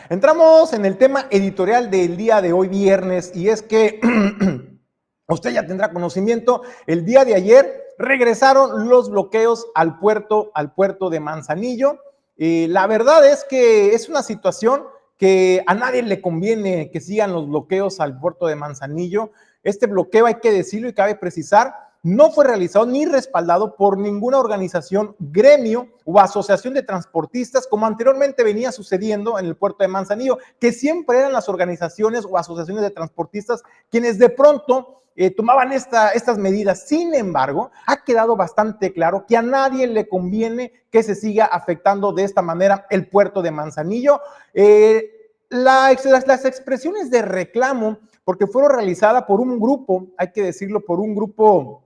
Entramos en el tema editorial del día de hoy viernes y es que usted ya tendrá conocimiento, el día de ayer regresaron los bloqueos al puerto de Manzanillo. La verdad es que es una situación que a nadie le conviene que sigan los bloqueos al puerto de Manzanillo. Este bloqueo, hay que decirlo y cabe precisar, no fue realizado ni respaldado por ninguna organización, gremio o asociación de transportistas, como anteriormente venía sucediendo en el puerto de Manzanillo, que siempre eran las organizaciones o asociaciones de transportistas quienes de pronto tomaban estas medidas. Sin embargo, ha quedado bastante claro que a nadie le conviene que se siga afectando de esta manera el puerto de Manzanillo. Las expresiones de reclamo, porque fueron realizadas por un grupo, hay que decirlo, por un grupo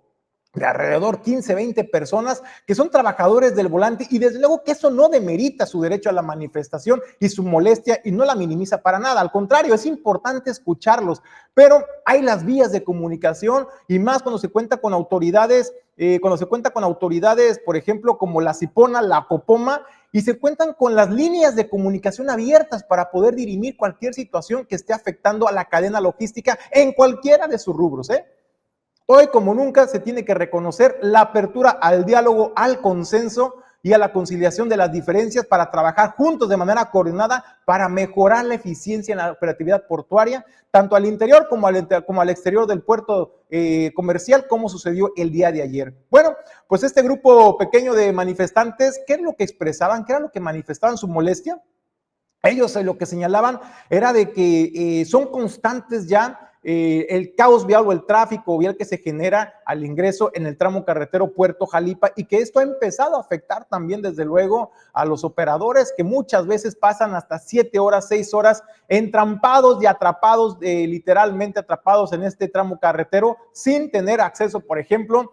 de alrededor 15, 20 personas que son trabajadores del volante, y desde luego que eso no demerita su derecho a la manifestación y su molestia y no la minimiza para nada. Al contrario, es importante escucharlos, pero hay las vías de comunicación y más cuando se cuenta con autoridades, por ejemplo, como la Cipona, la Copoma, y se cuentan con las líneas de comunicación abiertas para poder dirimir cualquier situación que esté afectando a la cadena logística en cualquiera de sus rubros, Hoy, como nunca, se tiene que reconocer la apertura al diálogo, al consenso y a la conciliación de las diferencias para trabajar juntos de manera coordinada para mejorar la eficiencia en la operatividad portuaria, tanto al interior como al exterior del puerto comercial, como sucedió el día de ayer. Bueno, pues este grupo pequeño de manifestantes, ¿qué es lo que expresaban? ¿Qué era lo que manifestaban su molestia? Ellos lo que señalaban era de que son constantes ya el caos vial o el tráfico vial que se genera al ingreso en el tramo carretero Puerto Jalipa, y que esto ha empezado a afectar también desde luego a los operadores, que muchas veces pasan hasta 7 horas, 6 horas entrampados y atrapados, literalmente atrapados en este tramo carretero sin tener acceso, por ejemplo,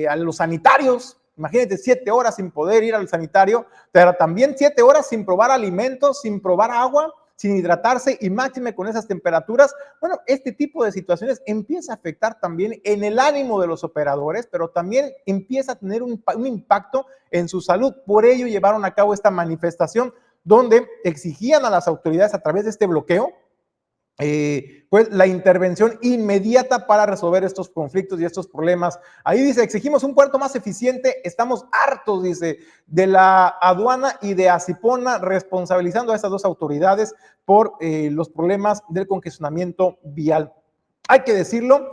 a los sanitarios. Imagínate 7 horas sin poder ir al sanitario, pero también 7 horas sin probar alimentos, sin probar agua, sin hidratarse, y máxime con esas temperaturas. Bueno, este tipo de situaciones empieza a afectar también en el ánimo de los operadores, pero también empieza a tener un impacto en su salud. Por ello llevaron a cabo esta manifestación donde exigían a las autoridades, a través de este bloqueo, pues la intervención inmediata para resolver estos conflictos y estos problemas. Ahí dice: exigimos un puerto más eficiente, estamos hartos, dice, de la aduana y de Acipona, responsabilizando a estas dos autoridades por los problemas del congestionamiento vial. Hay que decirlo,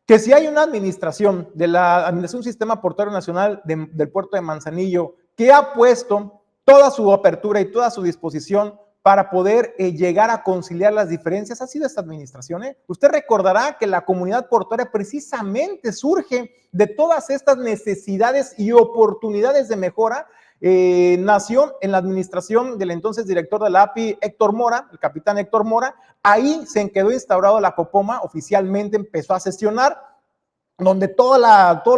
que si hay una administración de la Administración Sistema Portuario Nacional del puerto de Manzanillo que ha puesto toda su apertura y toda su disposición para poder llegar a conciliar las diferencias, ha sido esta administración. Usted recordará que la comunidad portuaria precisamente surge de todas estas necesidades y oportunidades de mejora. Nació en la administración del entonces director de la API, Héctor Mora, el capitán Héctor Mora. Ahí se quedó instaurado la Copoma, oficialmente empezó a sesionar, donde todos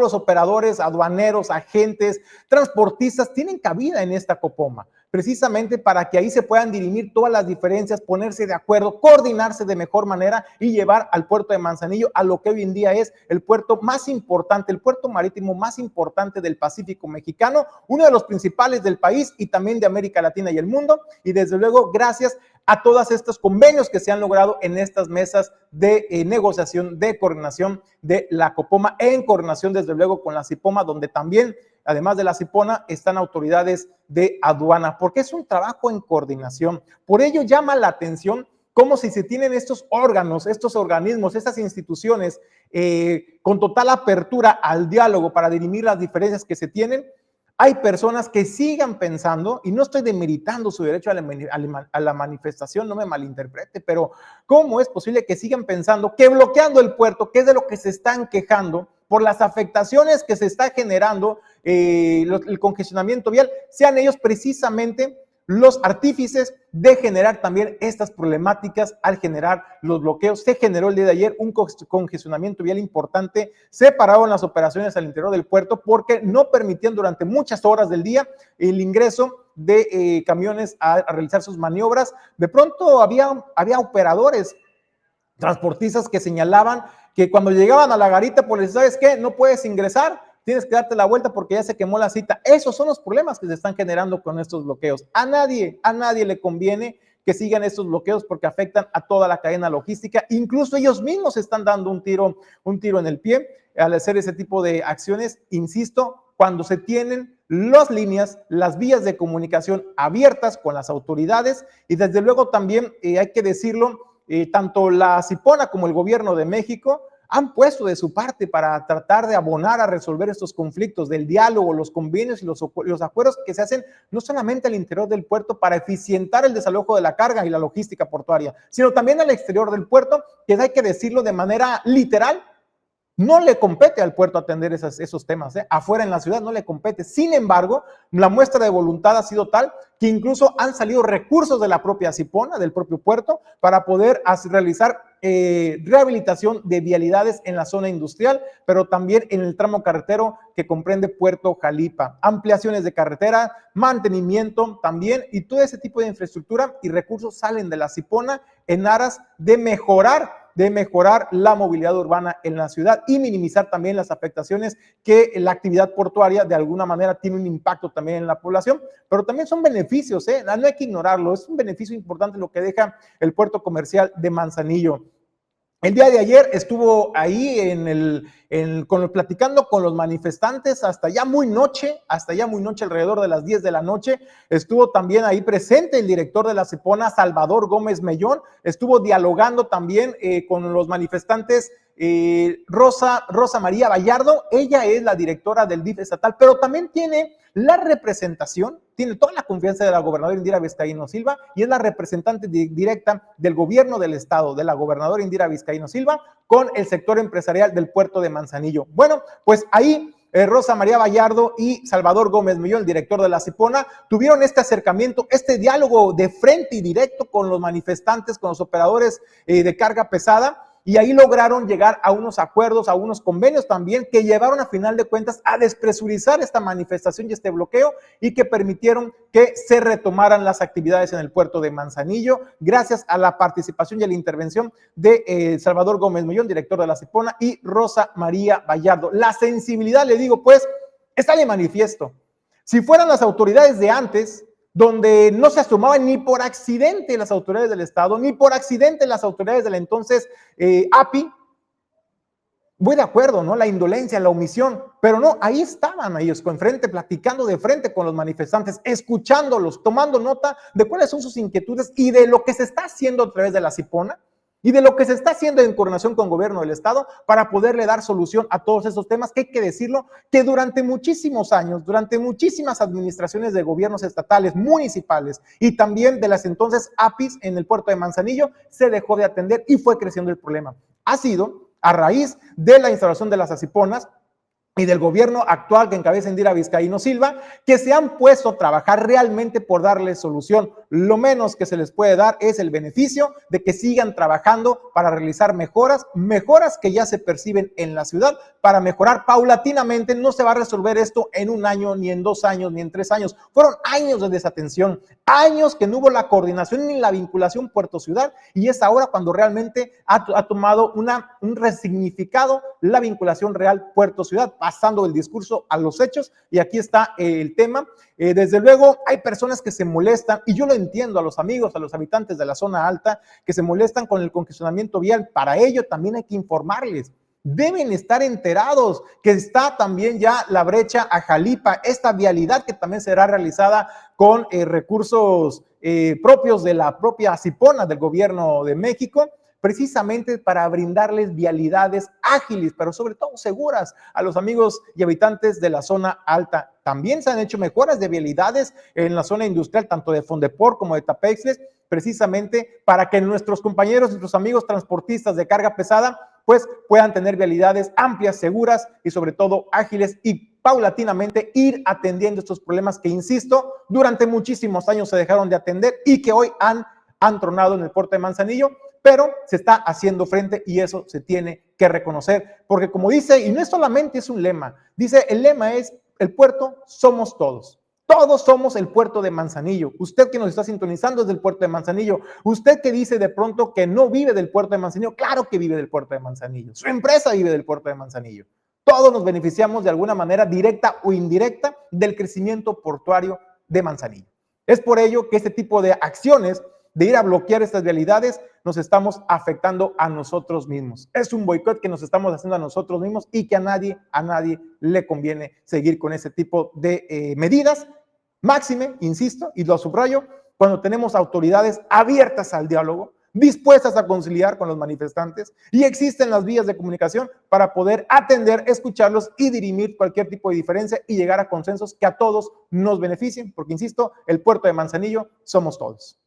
los operadores, aduaneros, agentes, transportistas tienen cabida en esta Copoma, precisamente para que ahí se puedan dirimir todas las diferencias, ponerse de acuerdo, coordinarse de mejor manera y llevar al puerto de Manzanillo a lo que hoy en día es el puerto más importante, el puerto marítimo más importante del Pacífico mexicano, uno de los principales del país y también de América Latina y el mundo, y desde luego gracias a todos estos convenios que se han logrado en estas mesas de negociación, de coordinación de la Copoma, en coordinación desde luego con la Cipoma, donde también, además de la Cipona, están autoridades de aduana, porque es un trabajo en coordinación. Por ello llama la atención cómo si se tienen estos órganos, estos organismos, estas instituciones con total apertura al diálogo para dirimir las diferencias que se tienen, hay personas que sigan pensando, y no estoy demeritando su derecho a la manifestación, no me malinterprete, pero ¿cómo es posible que sigan pensando que bloqueando el puerto, que es de lo que se están quejando, por las afectaciones que se está generando, el congestionamiento vial, sean ellos precisamente los artífices de generar también estas problemáticas al generar los bloqueos? Se generó el día de ayer un congestionamiento vial importante, se pararon las operaciones al interior del puerto porque no permitían durante muchas horas del día el ingreso de camiones a realizar sus maniobras. De pronto había operadores, transportistas, que señalaban que cuando llegaban a la garita, pues, ¿sabes qué? No puedes ingresar, tienes que darte la vuelta porque ya se quemó la cita. Esos son los problemas que se están generando con estos bloqueos. A nadie le conviene que sigan estos bloqueos porque afectan a toda la cadena logística. Incluso ellos mismos están dando un tiro en el pie al hacer ese tipo de acciones, insisto, cuando se tienen las líneas, las vías de comunicación abiertas con las autoridades y desde luego también hay que decirlo, tanto la Cipona como el gobierno de México han puesto de su parte para tratar de abonar a resolver estos conflictos del diálogo, los convenios y los acuerdos que se hacen no solamente al interior del puerto para eficientar el desalojo de la carga y la logística portuaria, sino también al exterior del puerto, que hay que decirlo de manera literal, no le compete al puerto atender esos temas, afuera en la ciudad no le compete. Sin embargo, la muestra de voluntad ha sido tal que incluso han salido recursos de la propia Cipona, del propio puerto, para poder realizar rehabilitación de vialidades en la zona industrial, pero también en el tramo carretero que comprende Puerto Jalipa, ampliaciones de carretera, mantenimiento también, y todo ese tipo de infraestructura y recursos salen de la Cipona en aras de mejorar la movilidad urbana en la ciudad y minimizar también las afectaciones que la actividad portuaria de alguna manera tiene un impacto también en la población, pero también son beneficios, no hay que ignorarlo, es un beneficio importante lo que deja el puerto comercial de Manzanillo. El día de ayer estuvo ahí platicando con los manifestantes hasta ya muy noche, alrededor de las 10 de la noche. Estuvo también ahí presente el director de la Cipona, Salvador Gómez Mellón. Estuvo dialogando también con los manifestantes Rosa María Bayardo. Ella es la directora del DIF estatal, pero también tiene la representación, tiene toda la confianza de la gobernadora Indira Vizcaíno Silva y es la representante directa del gobierno del estado, de la gobernadora Indira Vizcaíno Silva, con el sector empresarial del puerto de Manzanillo. Bueno, pues ahí Rosa María Bayardo y Salvador Gómez Mellón, el director de la Cipona, tuvieron este acercamiento, este diálogo de frente y directo con los manifestantes, con los operadores de carga pesada, y ahí lograron llegar a unos acuerdos, a unos convenios también que llevaron a final de cuentas a despresurizar esta manifestación y este bloqueo y que permitieron que se retomaran las actividades en el puerto de Manzanillo gracias a la participación y a la intervención de Salvador Gómez Mellón, director de la Cipona, y Rosa María Bayardo. La sensibilidad, le digo, pues, está de manifiesto. Si fueran las autoridades de antes, donde no se asomaban ni por accidente las autoridades del Estado, ni por accidente las autoridades del entonces API, voy de acuerdo, ¿no? La indolencia, la omisión, pero no, ahí estaban ellos con frente, platicando de frente con los manifestantes, escuchándolos, tomando nota de cuáles son sus inquietudes y de lo que se está haciendo a través de la Cipona y de lo que se está haciendo en coordinación con el gobierno del estado para poderle dar solución a todos esos temas que hay que decirlo, que durante muchísimos años, durante muchísimas administraciones de gobiernos estatales, municipales y también de las entonces APIs en el puerto de Manzanillo, se dejó de atender y fue creciendo el problema. Ha sido a raíz de la instalación de las Ciponas y del gobierno actual que encabeza Indira Vizcaíno Silva, que se han puesto a trabajar realmente por darle solución. Lo menos que se les puede dar es el beneficio de que sigan trabajando para realizar mejoras que ya se perciben en la ciudad, para mejorar paulatinamente. No se va a resolver esto en un año, ni en 2 años, ni en 3 años. Fueron años de desatención, años que no hubo la coordinación ni la vinculación puerto-ciudad, y es ahora cuando realmente ha tomado un resignificado la vinculación real puerto-ciudad, pasando del discurso a los hechos, y aquí está el tema. Desde luego hay personas que se molestan, y yo lo entiendo, a los amigos, a los habitantes de la zona alta, que se molestan con el congestionamiento vial. Para ello también hay que informarles. Deben estar enterados que está también ya la brecha a Jalipa, esta vialidad que también será realizada con recursos propios de la propia Cipona del gobierno de México, precisamente para brindarles vialidades ágiles, pero sobre todo seguras a los amigos y habitantes de la zona alta. También se han hecho mejoras de vialidades en la zona industrial, tanto de Fondeport como de Tapexles, precisamente para que nuestros compañeros, nuestros amigos transportistas de carga pesada, pues puedan tener vialidades amplias, seguras y sobre todo ágiles, y paulatinamente ir atendiendo estos problemas que, insisto, durante muchísimos años se dejaron de atender y que hoy han tronado en el puerto de Manzanillo, pero se está haciendo frente y eso se tiene que reconocer, porque como dice, y no es solamente es un lema, dice, el lema es, el puerto somos todos. Todos somos el puerto de Manzanillo. Usted que nos está sintonizando es del puerto de Manzanillo. Usted que dice de pronto que no vive del puerto de Manzanillo, claro que vive del puerto de Manzanillo. Su empresa vive del puerto de Manzanillo. Todos nos beneficiamos de alguna manera directa o indirecta del crecimiento portuario de Manzanillo. Es por ello que este tipo de acciones de ir a bloquear estas vialidades, nos estamos afectando a nosotros mismos. Es un boicot que nos estamos haciendo a nosotros mismos y que a nadie le conviene seguir con ese tipo de medidas. Máxime, insisto, y lo subrayo, cuando tenemos autoridades abiertas al diálogo, dispuestas a conciliar con los manifestantes y existen las vías de comunicación para poder atender, escucharlos y dirimir cualquier tipo de diferencia y llegar a consensos que a todos nos beneficien, porque insisto, el puerto de Manzanillo somos todos.